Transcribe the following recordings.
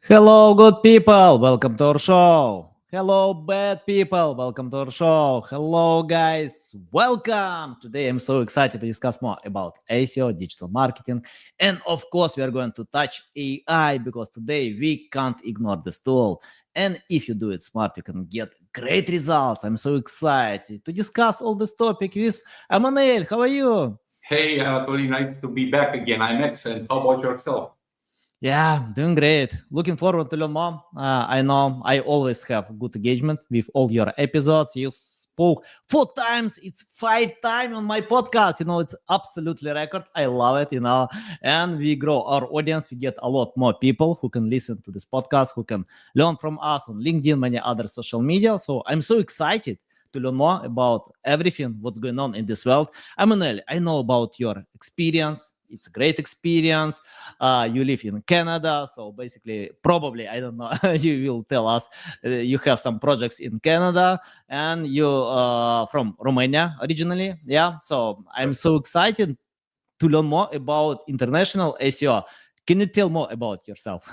Hello, good people. Welcome to our show. Hello, bad people. Welcome to our show. Hello, guys. Welcome. Today, I'm so excited to discuss more about SEO, digital marketing, and of course, we are going to touch AI because today we can't ignore this tool. And if you do it smart, you can get great results. I'm so excited to discuss all this topic with Emanuel. How are you? Hey, Anatoly, nice to be back again. I'm excellent. How about yourself? Yeah, doing great. Looking forward to learn more. I know I always have good engagement with all your episodes. You spoke 4 times. It's 5 times on my podcast. It's absolutely record. I love it. And we grow our audience. We get a lot more people who can listen to this podcast, who can learn from us on LinkedIn, many other social media. So I'm so excited to learn more about everything what's going on in this world. Emanuel, I know about your experience. It's a great experience. You live in Canada, so basically, probably, I don't know, you will tell us you have some projects in Canada and you from Romania originally. Yeah, so I'm so excited to learn more about international SEO. Can you tell more about yourself?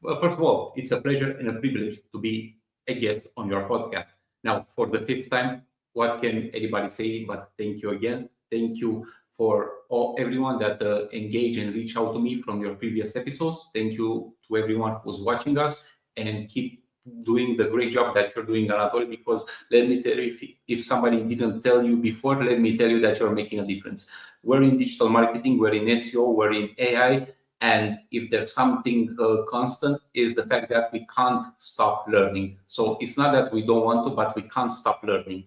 Well, first of all, it's a pleasure and a privilege to be a guest on your podcast. Now, for the fifth time, what can anybody say but thank you again? Thank you for everyone that engage and reach out to me from your previous episodes. Thank you to everyone who's watching us and keep doing the great job that you're doing, Anatoly, because let me tell you, if somebody didn't tell you before, let me tell you that you're making a difference. We're in digital marketing, we're in SEO, we're in AI, and if there's something constant is the fact that we can't stop learning. So it's not that we don't want to, but we can't stop learning.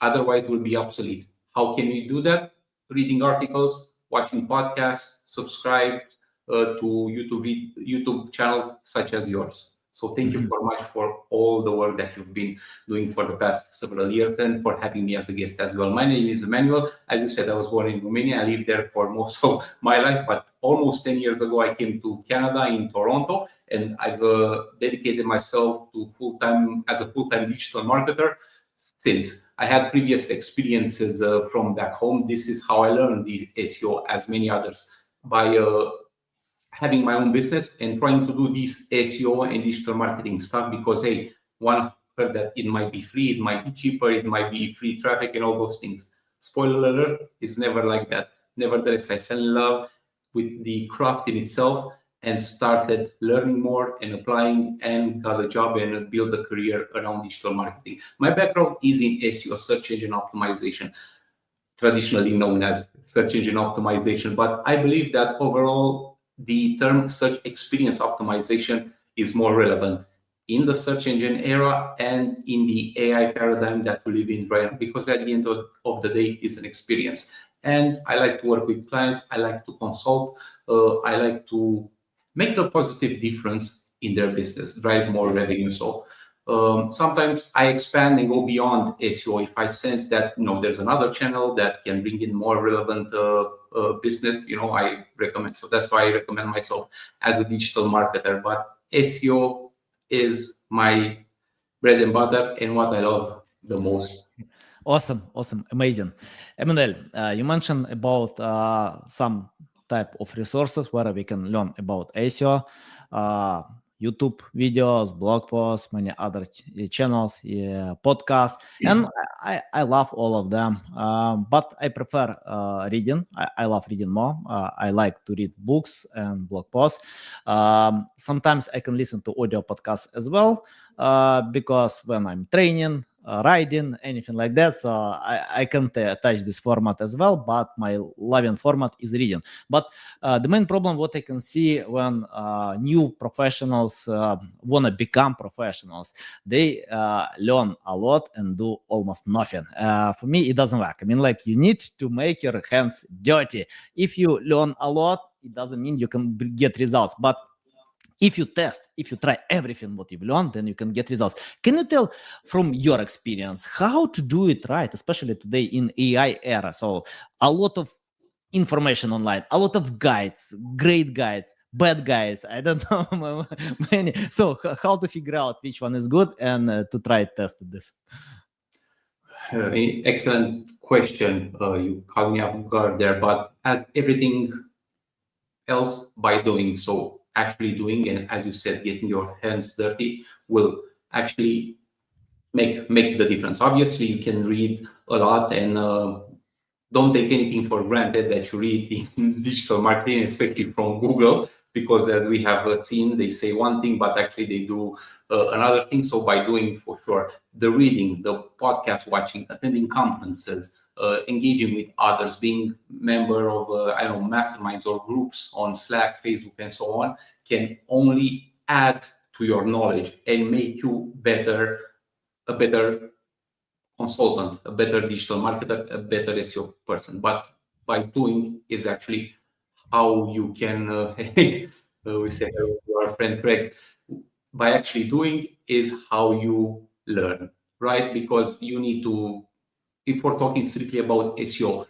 Otherwise, we'll be obsolete. How can we do that? Reading articles, watching podcasts, subscribe to YouTube channels such as yours. So thank you very much for all the work that you've been doing for the past several years and for having me as a guest as well. My name is Emanuel. As you said, I was born in Romania. I lived there for most of my life, but almost 10 years ago, I came to Canada in Toronto, and I've dedicated myself to as a full-time digital marketer since. I had previous experiences from back home. This is how I learned the SEO, as many others, by having my own business and trying to do this SEO and digital marketing stuff because, hey, one heard that it might be free, it might be cheaper, it might be free traffic and all those things. Spoiler alert, it's never like that. Nevertheless, I fell in love with the craft in itself and started learning more and applying and got a job and build a career around digital marketing. My background is in SEO, search engine optimization, traditionally known as search engine optimization. But I believe that overall, the term search experience optimization is more relevant in the search engine era and in the AI paradigm that we live in right now, because at the end of the day, it's an experience. And I like to work with clients. I like to consult. I like to make a positive difference in their business, drive more revenue. So sometimes I expand and go beyond SEO if I sense that there's another channel that can bring in more relevant business. I recommend. So that's why I recommend myself as a digital marketer. But SEO is my bread and butter and what I love the most. Awesome, amazing. Emanuel, you mentioned about some type of resources where we can learn about SEO, YouTube videos, blog posts, many other channels, podcasts, and I love all of them. But I prefer reading. I love reading more. I like to read books and blog posts. Sometimes I can listen to audio podcasts as well because when I'm training, riding, anything like that. So I can touch this format as well, but my loving format is reading. But the main problem, what I can see when new professionals want to become professionals, they learn a lot and do almost nothing. For me, it doesn't work. I mean, like you need to make your hands dirty. If you learn a lot, it doesn't mean you can get results. But if you try everything what you've learned, then you can get results. Can you tell from your experience how to do it right, especially today in AI era? So a lot of information online, a lot of guides, great guides, bad guides, I don't know, many. So how to figure out which one is good and to try test this? Excellent question. You caught me off guard there, but as everything else, by doing so, actually doing, and as you said, getting your hands dirty will actually make the difference. Obviously, you can read a lot, and don't take anything for granted that you read in digital marketing, especially from Google, because as we have seen, they say one thing, but actually they do another thing. So by doing, for sure, the reading, the podcast watching, attending conferences, engaging with others, being member of masterminds or groups on Slack, Facebook, and so on, can only add to your knowledge and make you a better consultant, a better digital marketer, a better SEO person. But by doing is actually how you can, we say hello to our friend Craig, by actually doing is how you learn, right? Because you need to, if we're talking strictly about SEO,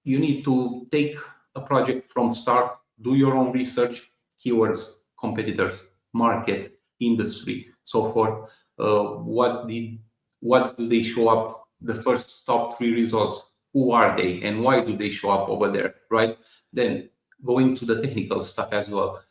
you need to take a project from start, do your own research, keywords, competitors, market, industry, so forth. What do they show up? The first top 3 results. Who are they, and why do they show up over there, right? Then going to the technical stuff as well.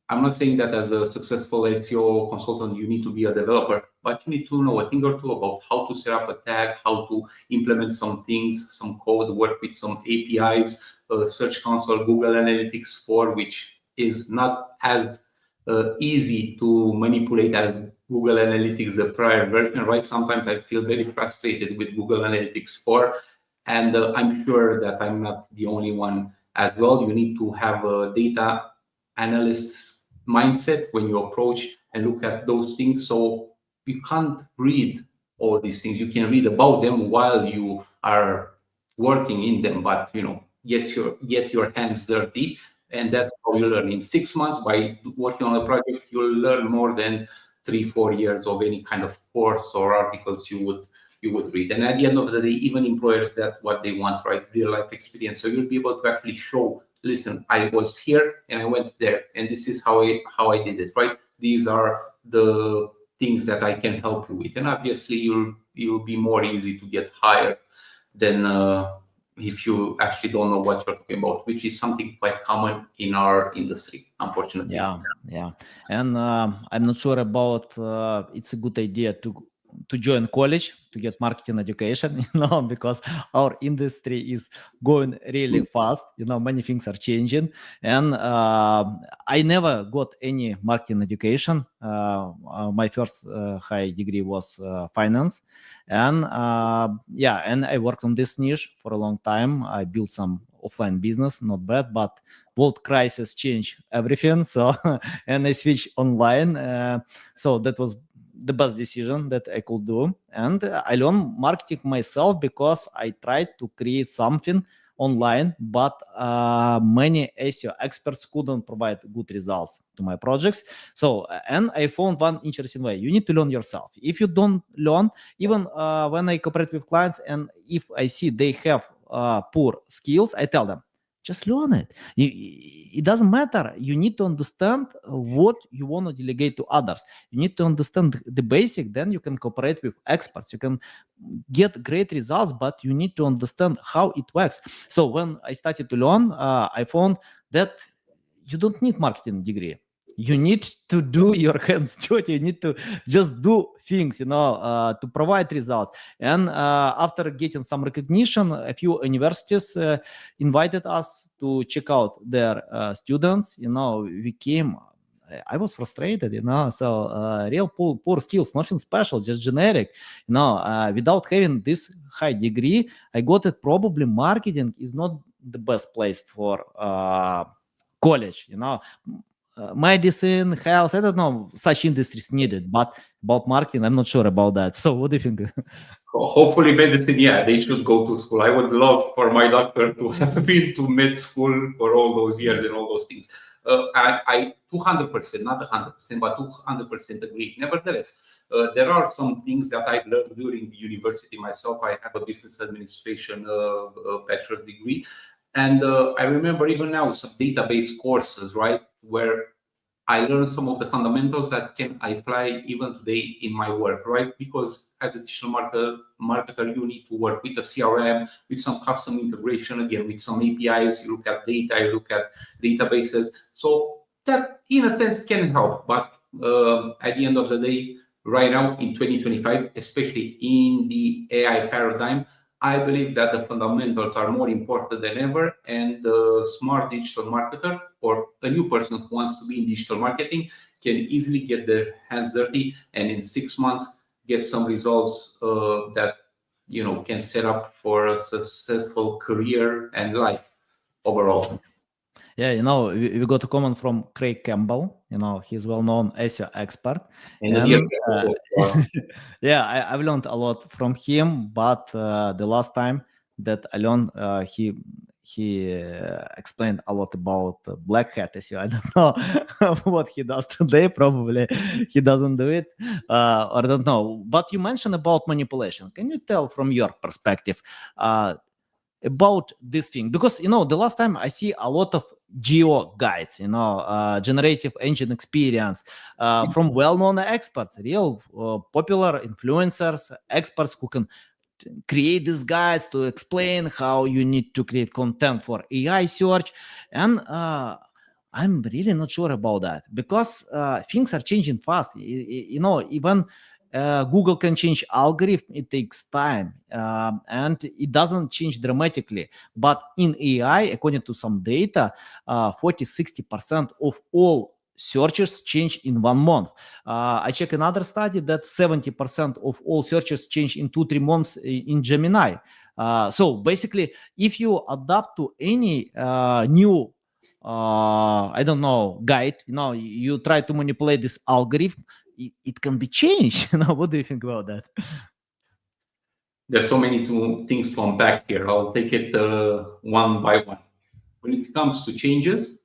I'm not saying that as a successful SEO consultant, you need to be a developer, but you need to know a thing or two about how to set up a tag, how to implement some things, some code, work with some APIs, Search Console, Google Analytics 4, which is not as easy to manipulate as Google Analytics, the prior version, right? Sometimes I feel very frustrated with Google Analytics 4, and I'm sure that I'm not the only one as well. You need to have a data analyst's mindset when you approach and look at those things. So you can't read all these things. You can read about them while you are working in them, but get your hands dirty, and that's how you learn. In 6 months, by working on a project, you'll learn more than 3-4 years of any kind of course or articles you would read. And at the end of the day, even employers, that's what they want, right? Real life experience. So you'll be able to actually show, listen, I was here and I went there, and this is how I did it, right? These are the things that I can help you with. And obviously you'll be more easy to get hired than if you actually don't know what you're talking about, which is something quite common in our industry, unfortunately. Yeah. And I'm not sure about it's a good idea to join college to get marketing education, because our industry is going really fast. Many things are changing, and I never got any marketing education. My first high degree was finance, and and I worked on this niche for a long time. I built some offline business, not bad, but world crisis changed everything. So and I switched online. So that was the best decision that I could do. And I learned marketing myself because I tried to create something online, but many SEO experts couldn't provide good results to my projects. So, and I found one interesting way. You need to learn yourself. If you don't learn, even when I cooperate with clients, and if I see they have poor skills, I tell them, just learn it. It doesn't matter. You need to understand what you want to delegate to others. You need to understand the basic, then you can cooperate with experts. You can get great results, but you need to understand how it works. So when I started to learn, I found that you don't need marketing degree. You need to do your hands dirty. You need to just do things, to provide results. And after getting some recognition, a few universities invited us to check out their students. We came. I was frustrated, so real poor skills, nothing special, just generic. Without having this high degree, I got it. Probably marketing is not the best place for college. Medicine, health, I don't know, such industries needed, but about marketing, I'm not sure about that. So what do you think? Hopefully medicine, yeah, they should go to school. I would love for my doctor to have been to med school for all those years and all those things. I 200%, not 100%, but 200% agree. Nevertheless, there are some things that I've learned during the university myself. I have a business administration bachelor's degree. And I remember even now some database courses, right, where I learned some of the fundamentals that can I apply even today in my work, right? Because as a digital marketer, you need to work with a CRM, with some custom integration, again, with some APIs. You look at data, you look at databases. So that in a sense can help, but at the end of the day, right now in 2025, especially in the AI paradigm, I believe that the fundamentals are more important than ever, and the smart digital marketer or a new person who wants to be in digital marketing can easily get their hands dirty and in 6 months get some results that can set up for a successful career and life overall. Yeah, we got a comment from Craig Campbell. He's well-known SEO expert, And and yeah, I've learned a lot from him. But the last time that I learned, he explained a lot about black hat SEO. I don't know what he does today. Probably he doesn't do it, or I don't know. But you mentioned about manipulation. Can you tell from your perspective? About this thing, because the last time I see a lot of geo guides, generative engine experience from well-known experts, real popular influencers, experts who can create these guides to explain how you need to create content for AI search. And I'm really not sure about that, because things are changing fast. Even Google can change algorithm. It takes time, and it doesn't change dramatically. But in AI, according to some data, 40-60% of all searches change in 1 month. I check another study that 70% of all searches change in 2-3 months in Gemini. So basically, if you adapt to any new I don't know, guide, you try to manipulate this algorithm, it can be changed. What do you think about that? There's so many things to unpack here. I'll take it one by one. When it comes to changes,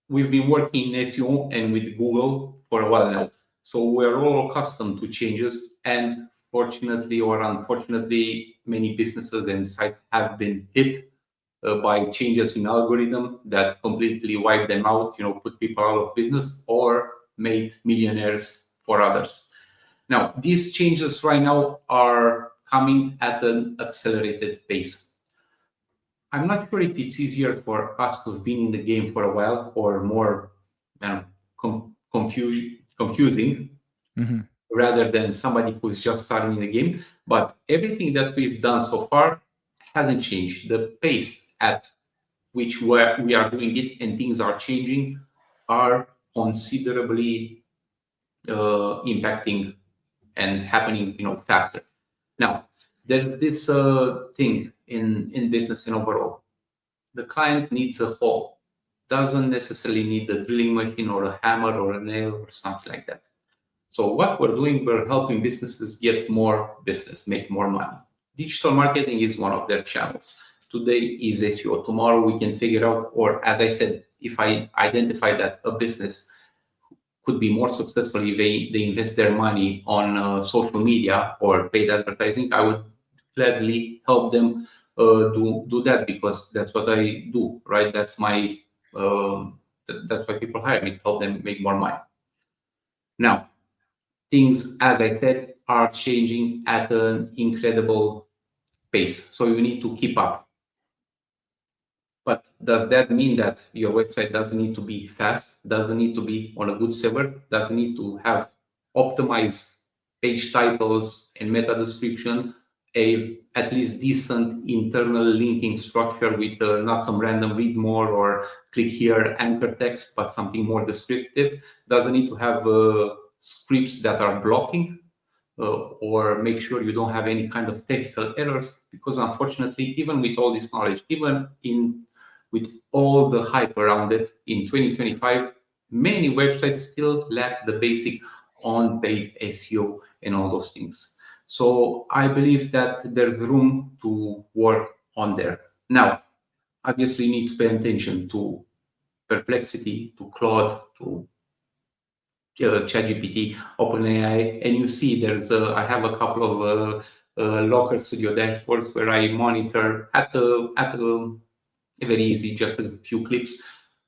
we've been working in SEO and with Google for a while now. So we're all accustomed to changes, and fortunately or unfortunately, many businesses and sites have been hit by changes in algorithm that completely wiped them out, put people out of business or made millionaires for others. Now, these changes right now are coming at an accelerated pace. I'm not sure if it's easier for us who've been in the game for a while or more confusing rather than somebody who's just starting in the game. But everything that we've done so far hasn't changed. The pace at which we are doing it and things are changing are considerably impacting and happening faster. Now, there's this thing in business and overall. The client needs a hole, doesn't necessarily need a drilling machine or a hammer or a nail or something like that. So what we're doing, we're helping businesses get more business, make more money. Digital marketing is one of their channels. Today is SEO. Tomorrow we can figure out, or as I said, if I identify that a business could be more successful if they invest their money on social media or paid advertising, I would gladly help them do that, because that's what I do, right? That's my that's why people hire me, to help them make more money. Now, things, as I said, are changing at an incredible pace, so you need to keep up. But does that mean that your website doesn't need to be fast, doesn't need to be on a good server, doesn't need to have optimized page titles and meta description, a at least decent internal linking structure with not some random read more or click here anchor text, but something more descriptive? Doesn't need to have scripts that are blocking or make sure you don't have any kind of technical errors, because unfortunately, even with all this knowledge, even with all the hype around it in 2025, many websites still lack the basic on-page SEO and all those things. So I believe that there's room to work on there. Now, obviously, you need to pay attention to Perplexity, to Claude, to ChatGPT, OpenAI, and you see there's I have a couple of Locker Studio dashboards where I monitor at a very easy, just a few clicks,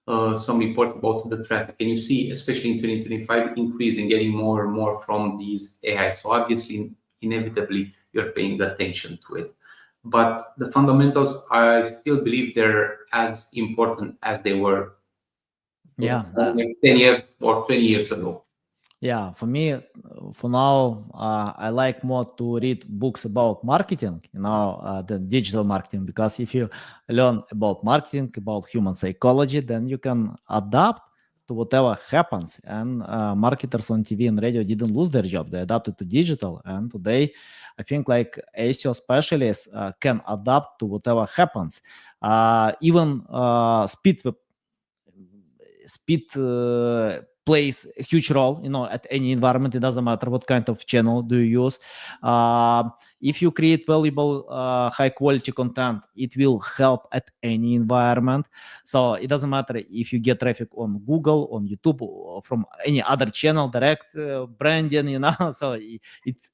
some reports about the traffic, and you see, especially in 2025, increasing, getting more and more from these AI. So obviously, inevitably, you're paying attention to it. But the fundamentals, I still believe they're as important as they were Yeah. like 10 years or 20 years ago. Yeah, for me, for now, I like more to read books about marketing, than digital marketing. Because if you learn about marketing, about human psychology, then you can adapt to whatever happens. And marketers on TV and radio didn't lose their job; they adapted to digital. And today, I think like SEO specialists can adapt to whatever happens. Even speed plays a huge role at any environment. It doesn't matter what kind of channel do you use. If you create valuable high quality content, it will help at any environment. So it doesn't matter if you get traffic on Google, on YouTube, or from any other channel, direct branding. So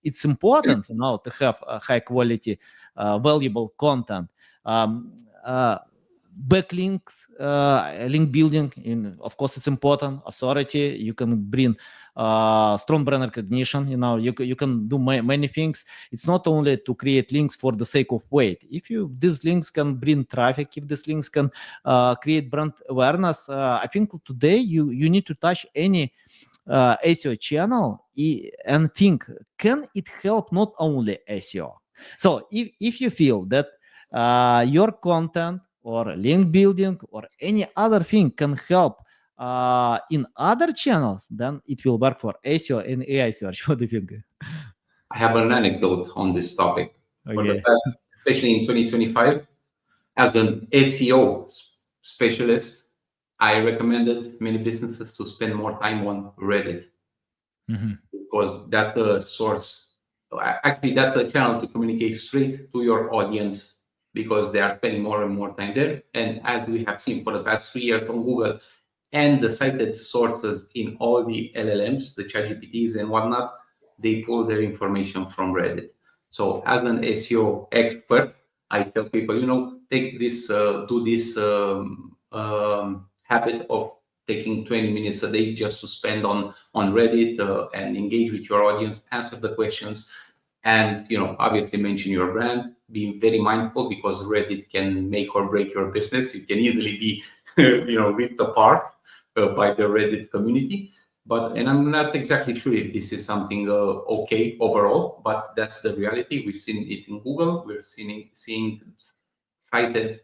it's important to have high quality valuable content. um, uh, Backlinks, link building, of course it's important. Authority, you can bring strong brand recognition. You can do many things. It's not only to create links for the sake of weight. If these links can bring traffic, if these links can create brand awareness, I think today you need to touch any SEO channel and think, can it help not only SEO? So if you feel that your content or link building or any other thing can help in other channels, then it will work for SEO and AI search. What do you think? I have an anecdote on this topic. For the Okay. past, especially in 2025, as an SEO specialist, I recommended many businesses to spend more time on Reddit because that's a source. Actually, that's a channel to communicate straight to your audience because they are spending more and more time there. And as we have seen for the past 3 years on Google and the cited sources in all the LLMs, the ChatGPTs and whatnot, they pull their information from Reddit. So as an SEO expert, I tell people, take this, do this habit of taking 20 minutes a day just to spend on Reddit and engage with your audience, answer the questions, and obviously mention your brand. Be very mindful because Reddit can make or break your business. You can easily be ripped apart by the Reddit community. And I'm not exactly sure if this is something okay overall, but that's the reality. We've seen it in Google. We're seeing cited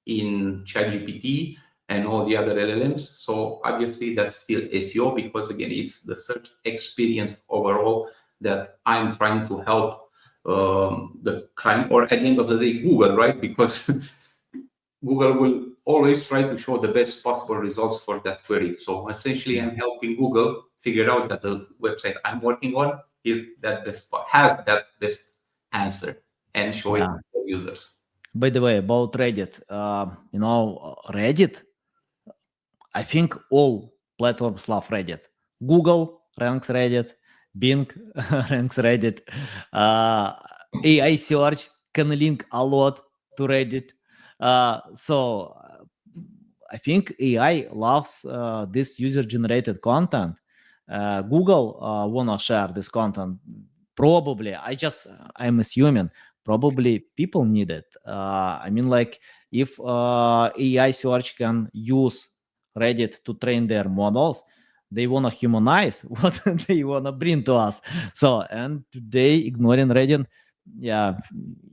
in ChatGPT and all the other LLMs. So obviously that's still SEO because again, it's the search experience overall that I'm trying to help the client, or at the end of the day, Google, right? Because Google will always try to show the best possible results for that query. So essentially, I'm helping Google figure out that the website I'm working on has that best answer and show it to the users. By the way, about Reddit, Reddit, I think all platforms love Reddit. Google ranks Reddit, Bing ranks Reddit, AI search can link a lot to Reddit. So I think AI loves this user-generated content. Google wanna share this content. Probably, I'm assuming probably people need it. I mean, like if AI search can use Reddit to train their models, they wanna humanize what they wanna bring to us. So, and today ignoring Reddit, yeah,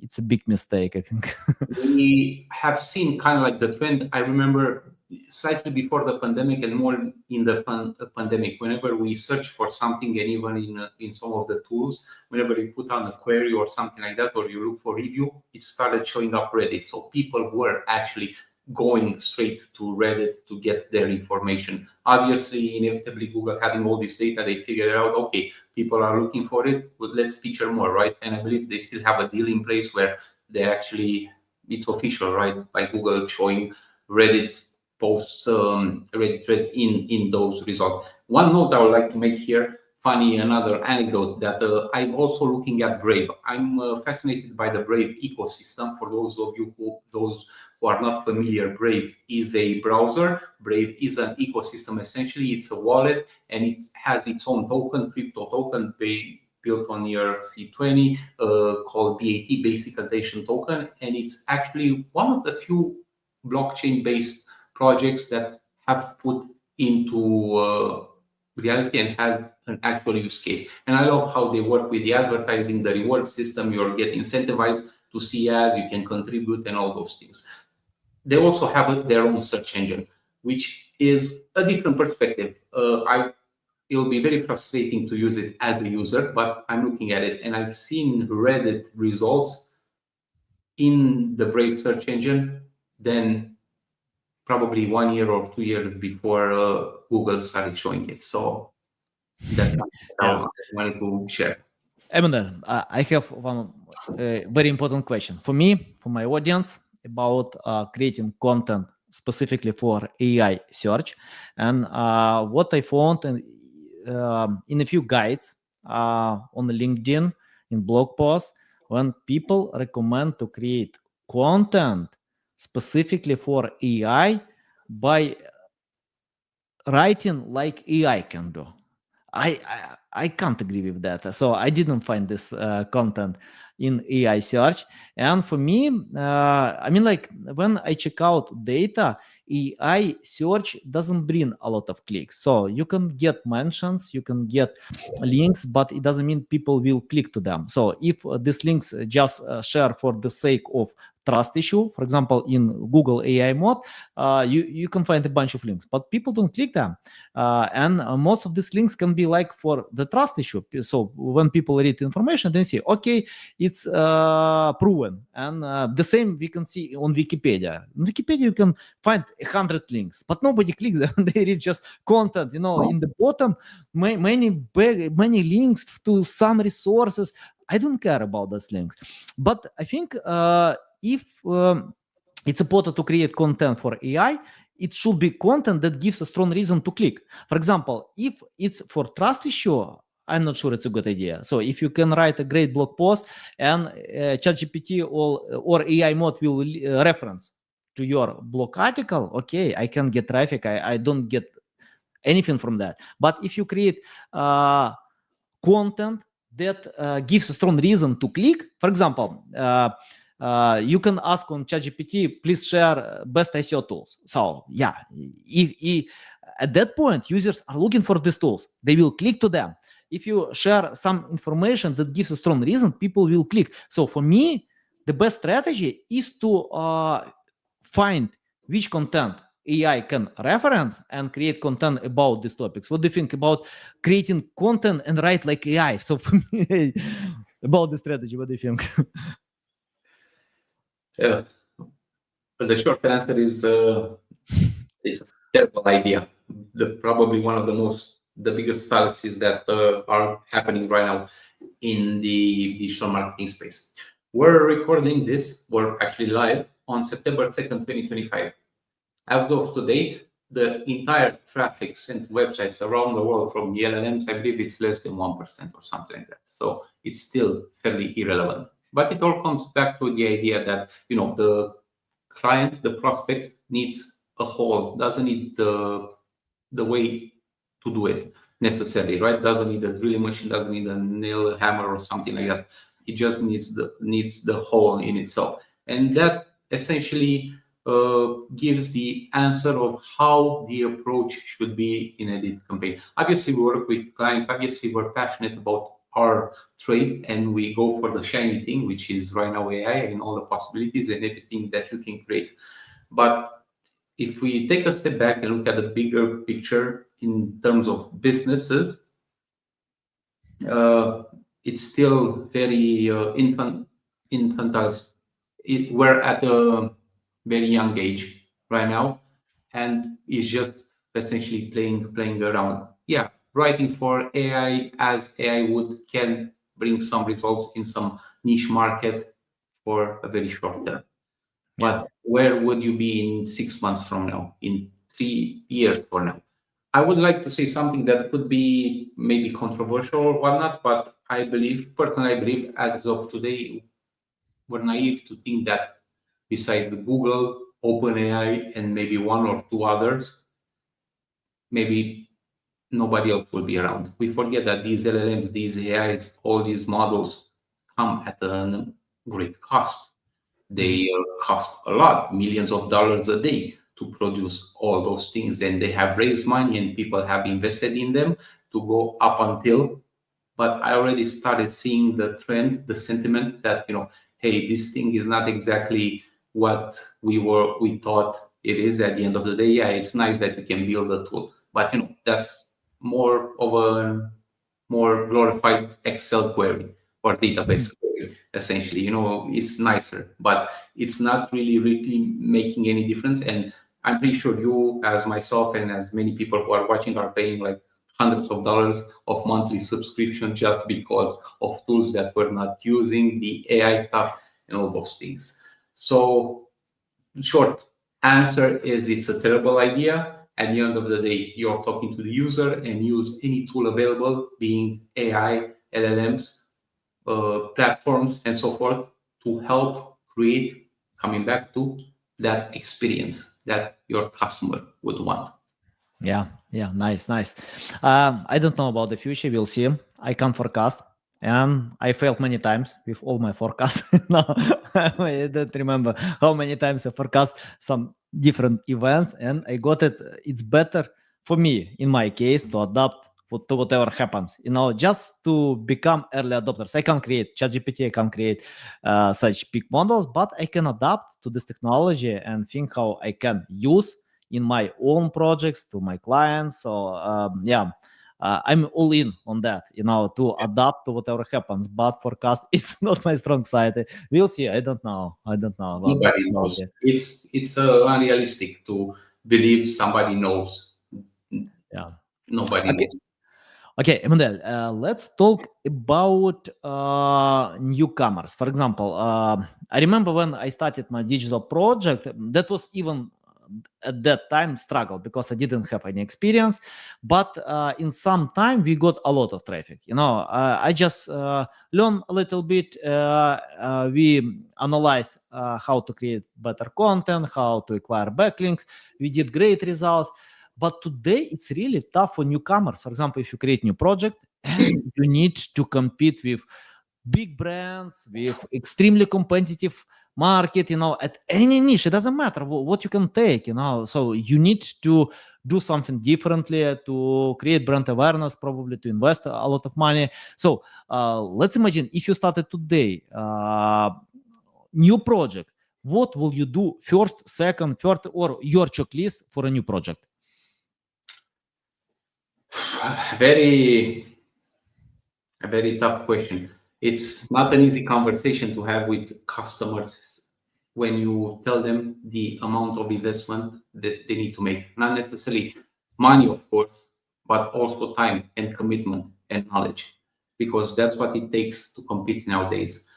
it's a big mistake, I think. We have seen kind of like the trend. I remember slightly before the pandemic and more in the pandemic, whenever we search for something, and even in some of the tools, whenever you put on a query or something like that, or you look for review, it started showing up Reddit. So people were actually going straight to Reddit to get their information. Obviously, inevitably, Google having all this data, they figured out, okay, people are looking for it, but let's feature more, right? And I believe they still have a deal in place where they actually, it's official, right, by Google showing Reddit posts, Reddit threads in those results. One note I would like to make here, funny, another anecdote, that I'm also looking at Brave. I'm fascinated by the Brave ecosystem. For those of you who are not familiar, Brave is a browser. Brave is an ecosystem. Essentially, it's a wallet, and it has its own token, crypto token, built on your C20, called BAT, Basic Attention Token. And it's actually one of the few blockchain-based projects that have put into reality and has an actual use case. And I love how they work with the advertising, the reward system. You're getting incentivized to see ads, you can contribute, and all those things. They also have their own search engine, which is a different perspective. It'll be very frustrating to use it as a user, but I'm looking at it and I've seen Reddit results in the Brave search engine than probably 1 year or 2 years before Google started showing it. So that's what I wanted to share. Emanuel, I have one very important question for me, for my audience, about creating content specifically for AI search. And what I found in a few guides on LinkedIn, in blog posts, when people recommend to create content specifically for AI by writing like AI can do. I can't agree with that. So I didn't find this content in AI search. And for me, I mean, like when I check out data, AI search doesn't bring a lot of clicks. So you can get mentions, you can get links, but it doesn't mean people will click to them. So if these links just share for the sake of trust issue, for example, in Google AI mode, you can find a bunch of links, but people don't click them. And most of these links can be like for the trust issue. So when people read information, they say, okay, it's proven. And the same we can see on Wikipedia. On Wikipedia, you can find 100 links, but nobody clicks them. They read just content. You know, in the bottom, many links to some resources. I don't care about those links. But I think if it's important to create content for AI, it should be content that gives a strong reason to click. For example, if it's for trust issue, I'm not sure it's a good idea. So if you can write a great blog post and ChatGPT or AI mode will reference to your blog article, okay, I can get traffic. I don't get anything from that. But if you create content that gives a strong reason to click, for example, you can ask on ChatGPT, please share best SEO tools. So yeah, if at that point users are looking for these tools, they will click to them. If you share some information that gives a strong reason, people will click. So for me, the best strategy is to find which content AI can reference and create content about these topics. What do you think about creating content and write like AI? So for me, about the strategy, what do you think? Yeah. But the short answer is it's a terrible idea. Probably one of the biggest fallacies that are happening right now in the digital marketing space. We're recording this, we're actually live on September 2nd, 2025. As of today, the entire traffic sent websites around the world from the LLMs, I believe it's less than 1% or something like that. So it's still fairly irrelevant. But it all comes back to the idea that, you know, the client, the prospect needs a whole, doesn't need the way to do it necessarily, right? Doesn't need a drilling machine, doesn't need a nail hammer or something like that. It just needs the whole in itself. And that essentially gives the answer of how the approach should be in a lead campaign. Obviously, we work with clients. Obviously, we're passionate about our trade and we go for the shiny thing, which is right now AI and all the possibilities and everything that you can create. But if we take a step back and look at the bigger picture in terms of businesses, it's still very infantile. We're at a very young age right now, and it's just essentially playing around. Yeah, writing for AI as AI can bring some results in some niche market for a very short term. But where would you be in 6 months from now, in 3 years from now? I would like to say something that could be maybe controversial or whatnot, but personally, I believe as of today, we're naive to think that besides Google, OpenAI, and maybe one or two others, maybe nobody else will be around. We forget that these LLMs, these AIs, all these models come at a great cost. They cost a lot, millions of dollars a day. to produce all those things, and they have raised money and people have invested in them to go up until. But I already started seeing the trend, the sentiment that, hey, this thing is not exactly what we thought it is at the end of the day. Yeah, it's nice that you can build a tool, but that's more of a more glorified Excel query or database query, essentially. It's nicer, but it's not really making any difference. And I'm pretty sure you, as myself, and as many people who are watching, are paying like hundreds of dollars of monthly subscription just because of tools that we're not using, the AI stuff, and all those things. So, short answer is it's a terrible idea. At the end of the day, you're talking to the user and use any tool available, being AI, LLMs, platforms, and so forth, to help create, coming back to that experience that your customer would want. Yeah, nice. I don't know about the future. We'll see. I can't forecast, and I failed many times with all my forecasts. No, I don't remember how many times I forecast some different events, and I got it. It's better for me, in my case, to adapt to whatever happens. Just to become early adopters. I can create ChatGPT. I can create such big models, but I can adapt to this technology and think how I can use in my own projects to my clients. So I'm all in on that, to adapt to whatever happens. But forecast it's not my strong side. We'll see. I don't know about this Nobody knows. technology. It's unrealistic to believe somebody knows. Yeah. Nobody Okay. knows. Okay, Emanuel, let's talk about newcomers. For example, I remember when I started my digital project, that was even at that time struggle because I didn't have any experience. But in some time, we got a lot of traffic. I just learned a little bit. We analyzed how to create better content, how to acquire backlinks. We did great results. But today it's really tough for newcomers. For example, if you create new project and you need to compete with big brands, with extremely competitive market, at any niche, it doesn't matter what you can take, So you need to do something differently to create brand awareness, probably to invest a lot of money. So let's imagine if you started today, new project, what will you do first, second, third, or your checklist for a new project? A very tough question. It's not an easy conversation to have with customers when you tell them the amount of investment that they need to make. Not necessarily money, of course, but also time and commitment and knowledge, because that's what it takes to compete nowadays.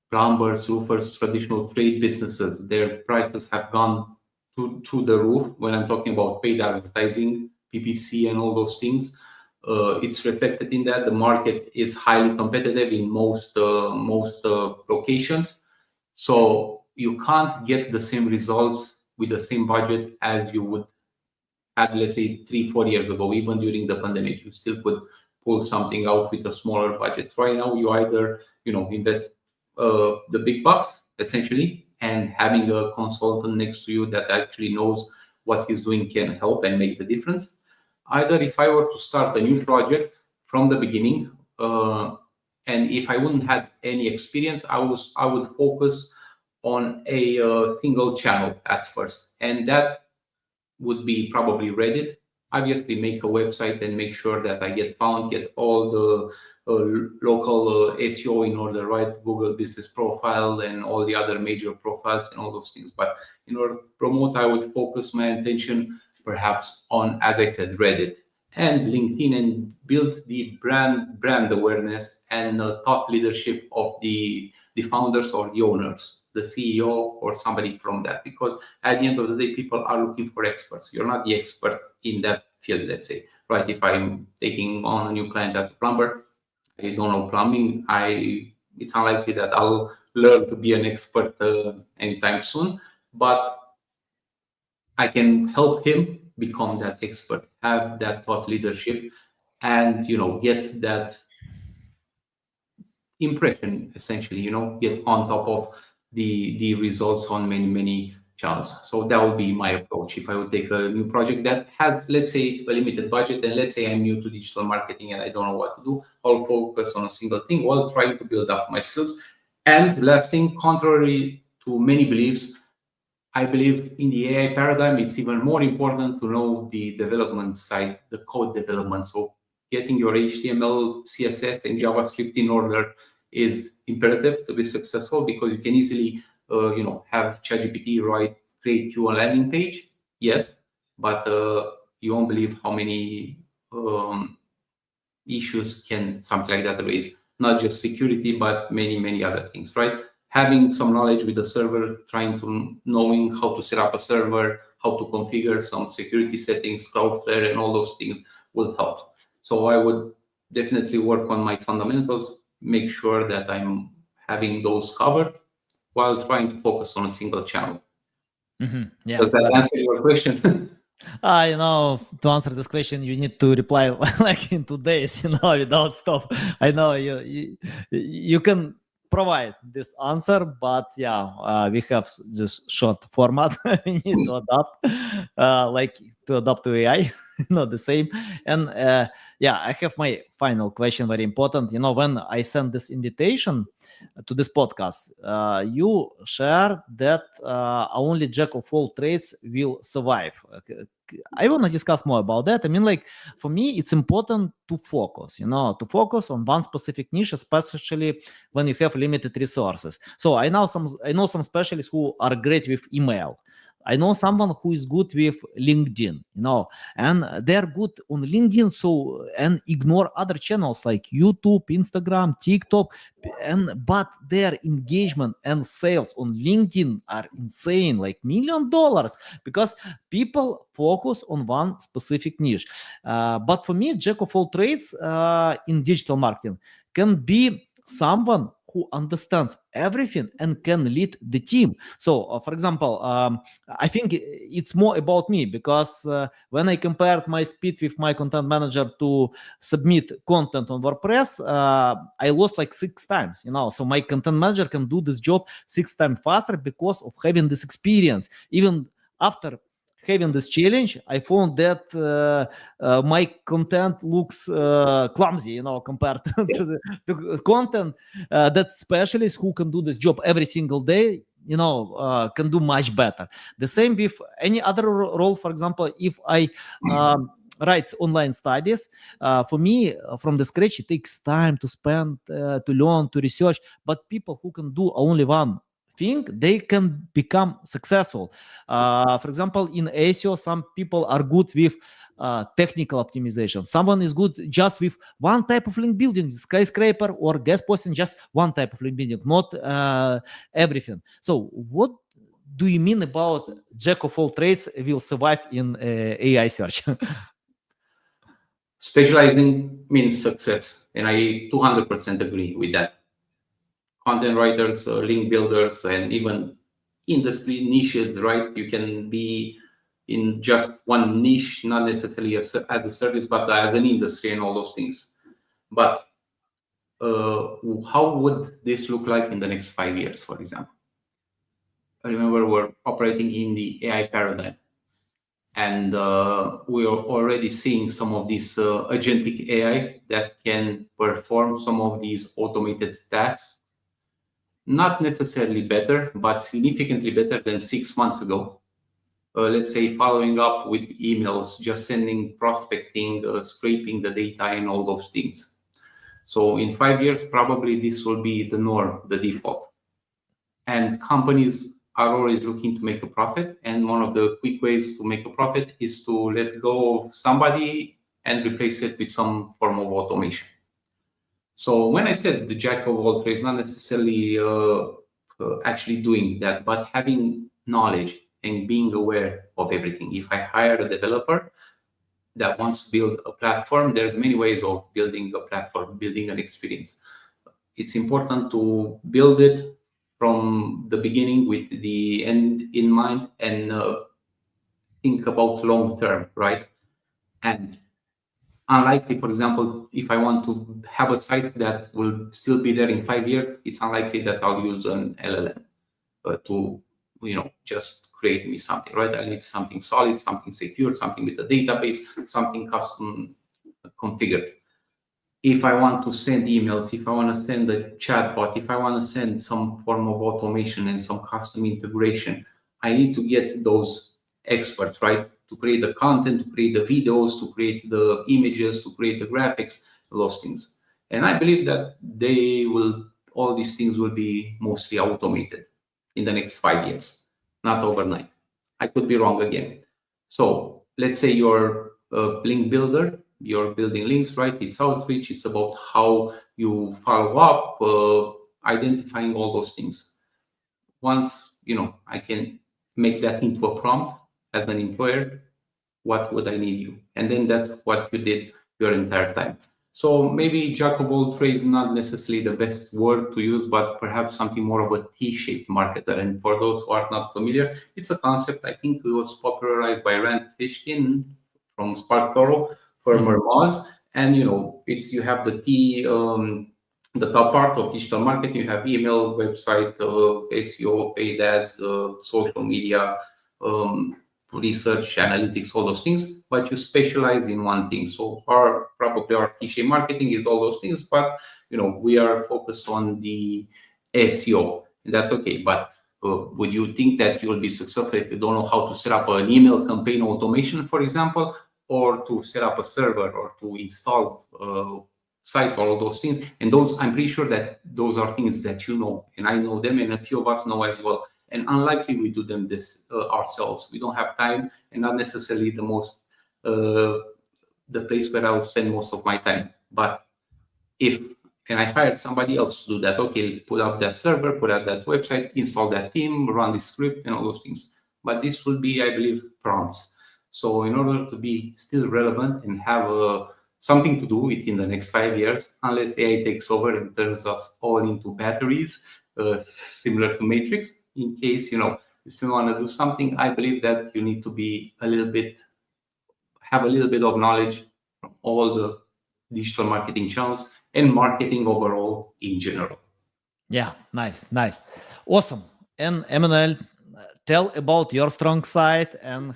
Plumbers, roofers, traditional trade businesses, their prices have gone to the roof. When I'm talking about paid advertising, PPC, and all those things, it's reflected in that the market is highly competitive in most locations. So you can't get the same results with the same budget as you would had, let's say, 3-4 years ago. Even during the pandemic, you still could pull something out with a smaller budget. Right now, you either invest the big bucks, essentially, and having a consultant next to you that actually knows what he's doing can help and make the difference. Either if I were to start a new project from the beginning, and if I wouldn't have any experience, I would focus on a single channel at first, and that would be probably Reddit. Obviously, make a website and make sure that I get found, get all the local SEO in order, right? Google Business Profile and all the other major profiles and all those things. But in order to promote, I would focus my attention perhaps on, as I said, Reddit and LinkedIn, and build the brand awareness and thought leadership of the founders or the owners, the CEO or somebody from that. Because at the end of the day, people are looking for experts. You're not the expert in that field, let's say, right? If I'm taking on a new client as a plumber, I don't know plumbing, it's unlikely that I'll learn to be an expert anytime soon, but I can help him become that expert, have that thought leadership, and get that impression, essentially, get on top of the results on many channels. So that would be my approach if I would take a new project that has, let's say, a limited budget, and let's say I'm new to digital marketing and I don't know what to do. I'll focus on a single thing while trying to build up my skills. And last thing, contrary to many beliefs, I believe in the AI paradigm, it's even more important to know the development side, the code development. So getting your HTML, CSS, and JavaScript in order is imperative to be successful, because you can easily, have ChatGPT create you a landing page. Yes, but you won't believe how many issues can something like that raise. Not just security, but many other things, right? Having some knowledge with the server, knowing how to set up a server, how to configure some security settings, Cloudflare, and all those things will help. So I would definitely work on my fundamentals, make sure that I'm having those covered while trying to focus on a single channel. Yeah, Does that answer your question? To answer this question, you need to reply like in 2 days, without stop. I know you can provide this answer, but we have this short format. We need to adapt, to adapt to AI, not the same. And I have my final question, very important. When I send this invitation to this podcast, you share that only jack of all trades will survive. I want to discuss more about that. I mean, for me, it's important to focus, on one specific niche, especially when you have limited resources. So I know some specialists who are great with email. I know someone who is good with LinkedIn, and they're good on LinkedIn. So, and ignore other channels like YouTube, Instagram, TikTok, but their engagement and sales on LinkedIn are insane, like $1 million, because people focus on one specific niche. But for me, jack of all trades in digital marketing can be someone who understands everything and can lead the team. So, for example, I think it's more about me, because when I compared my speed with my content manager to submit content on WordPress, I lost like 6 times, So my content manager can do this job 6 times faster because of having this experience. Even after having this challenge, I found that my content looks clumsy, compared to the content that specialists who can do this job every single day, can do much better. The same with any other role. For example, if I write online studies, for me, from the scratch, it takes time to spend, to learn, to research. But people who can do only one thing, they can become successful. For example, in SEO, some people are good with technical optimization. Someone is good just with one type of link building, skyscraper or guest posting, just one type of link building, not everything. So what do you mean about jack of all trades will survive in AI search? Specializing means success, and I 200% agree with that. Content writers, link builders, and even industry niches, right? You can be in just one niche, not necessarily as a service, but as an industry and all those things. But how would this look like in the next 5 years, for example? I remember we're operating in the AI paradigm, and we are already seeing some of this agentic AI that can perform some of these automated tasks. Not necessarily better, but significantly better than 6 months ago. Let's say following up with emails, just sending, prospecting, scraping the data, and all those things. So in 5 years, probably this will be the norm, the default. And companies are always looking to make a profit. And one of the quick ways to make a profit is to let go of somebody and replace it with some form of automation. So when I said the jack of all trades, not necessarily actually doing that, but having knowledge and being aware of everything. If I hire a developer that wants to build a platform, there's many ways of building a platform, building an experience. It's important to build it from the beginning with the end in mind, and think about long term, right? And unlikely, for example, if I want to have a site that will still be there in 5 years, it's unlikely that I'll use an LLM to just create me something, right? I need something solid, something secure, something with a database, something custom configured. If I want to send emails, if I want to send a chatbot, if I want to send some form of automation and some custom integration, I need to get those experts, right? To create the content, to create the videos, to create the images, to create the graphics, those things. And I believe that all these things will be mostly automated in the next 5 years, not overnight. I could be wrong again. So let's say you're a link builder, you're building links, right? It's outreach, it's about how you follow up, identifying all those things. Once, I can make that into a prompt as an employer, what would I need you? And then that's what you did your entire time. So maybe jack of all trades is not necessarily the best word to use, but perhaps something more of a T-shaped marketer. And for those who are not familiar, it's a concept I think it was popularized by Rand Fishkin from SparkToro, former Moz. And it's you have the T, the top part of digital marketing. You have email, website, SEO, paid ads, social media, research, analytics, all those things, but you specialize in one thing. So probably our T-shaped marketing is all those things, but we are focused on the SEO, and that's okay. But would you think that you will be successful if you don't know how to set up an email campaign automation, for example, or to set up a server or to install site, all those things? And those, I'm pretty sure that those are things that and I know them, and a few of us know as well. And unlikely we do them this ourselves. We don't have time, and not necessarily the place where I would spend most of my time. But and I hired somebody else to do that. Okay, put up that server, put up that website, install that team, run the script, and all those things. But this will be, I believe, prompts. So in order to be still relevant and have something to do within the next 5 years, unless AI takes over and turns us all into batteries, similar to Matrix, in case you still want to do something, I believe that you need to be have a little bit of knowledge from all the digital marketing channels and marketing overall in general. Yeah, nice. Awesome. And Emanuel, tell about your strong side, and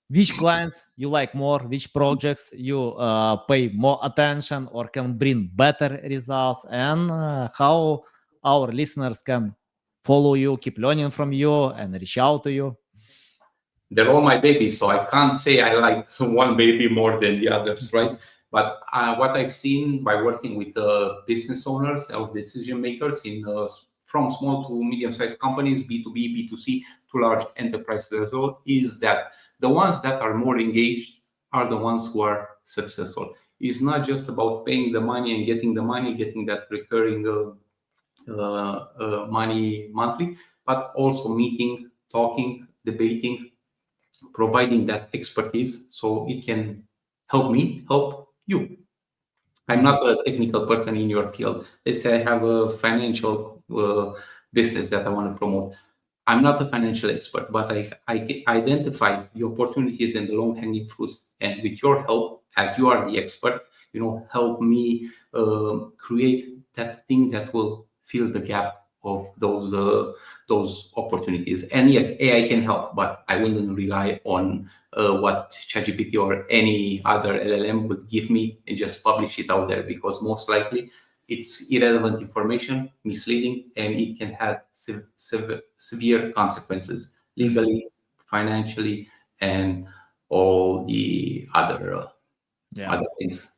which clients you like more, which projects you pay more attention or can bring better results, and how our listeners can follow you, keep learning from you, and reach out to you. They're all my babies, so I can't say I like one baby more than the others, right? But what I've seen by working with business owners or decision makers from small to medium-sized companies, B2B, B2C, to large enterprises as well, is that the ones that are more engaged are the ones who are successful. It's not just about paying the money and getting that recurring money monthly, but also meeting, talking, debating, providing that expertise so it can help me help you. I'm not a technical person in your field. Let's say I have a financial business that I want to promote. I'm not a financial expert, but I identify the opportunities and the long-hanging fruits. And with your help, as you are the expert, help me create that thing that will fill the gap of those opportunities. And yes, AI can help, but I wouldn't rely on what ChatGPT or any other LLM would give me and just publish it out there, because most likely it's irrelevant information, misleading, and it can have severe consequences legally, financially, and all the other things.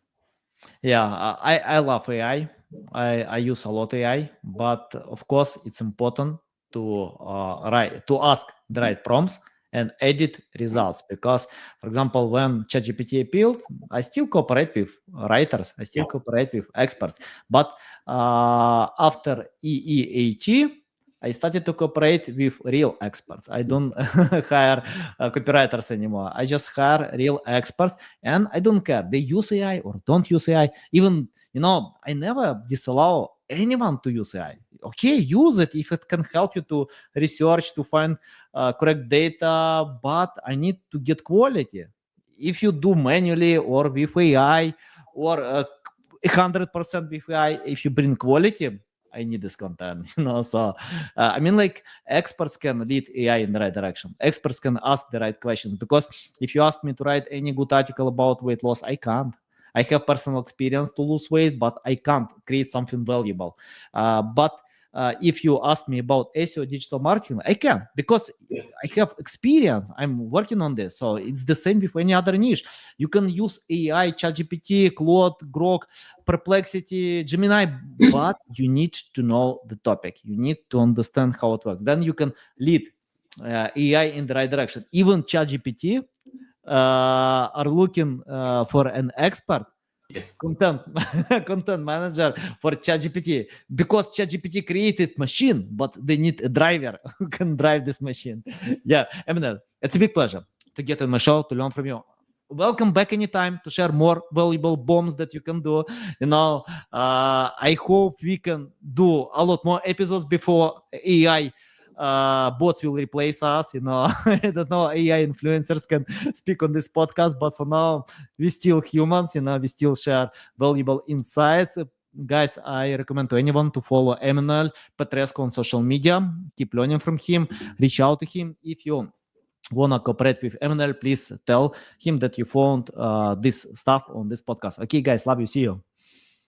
Yeah, I love AI. I use a lot AI, but of course it's important to ask the right prompts and edit results, because, for example, when ChatGPT appeared, I still cooperate with writers, I still cooperate with experts, but after EEAT, I started to cooperate with real experts. I don't hire copywriters anymore. I just hire real experts, and I don't care they use AI or don't use AI. Even I never disallow anyone to use AI. Okay, use it if it can help you to research, to find correct data, but I need to get quality. If you do manually or with AI or 100% with AI, if you bring quality, I need this content. So I mean, like, experts can lead AI in the right direction. Experts can ask the right questions, because if you ask me to write any good article about weight loss, I can't. I have personal experience to lose weight, but I can't create something valuable. But if you ask me about SEO digital marketing, I can, because I have experience. I'm working on this. So it's the same with any other niche. You can use AI, ChatGPT, Claude, Grok, Perplexity, Gemini, but you need to know the topic. You need to understand how it works. Then you can lead AI in the right direction. Even ChatGPT are looking for an expert. Yes. Content manager for ChatGPT, because ChatGPT created machine, but they need a driver who can drive this machine. Yeah, Emanuel, it's a big pleasure to get on my show, to learn from you. Welcome back anytime to share more valuable bombs that you can do. I hope we can do a lot more episodes before AI bots will replace us. I don't know, AI influencers can speak on this podcast, but for now, we still humans. We still share valuable insights. Guys, I recommend to anyone to follow Emanuel Petrescu on social media. Keep learning from him. Reach out to him. If you want to cooperate with Emanuel, please tell him that you found this stuff on this podcast. Okay, guys, love you. See you.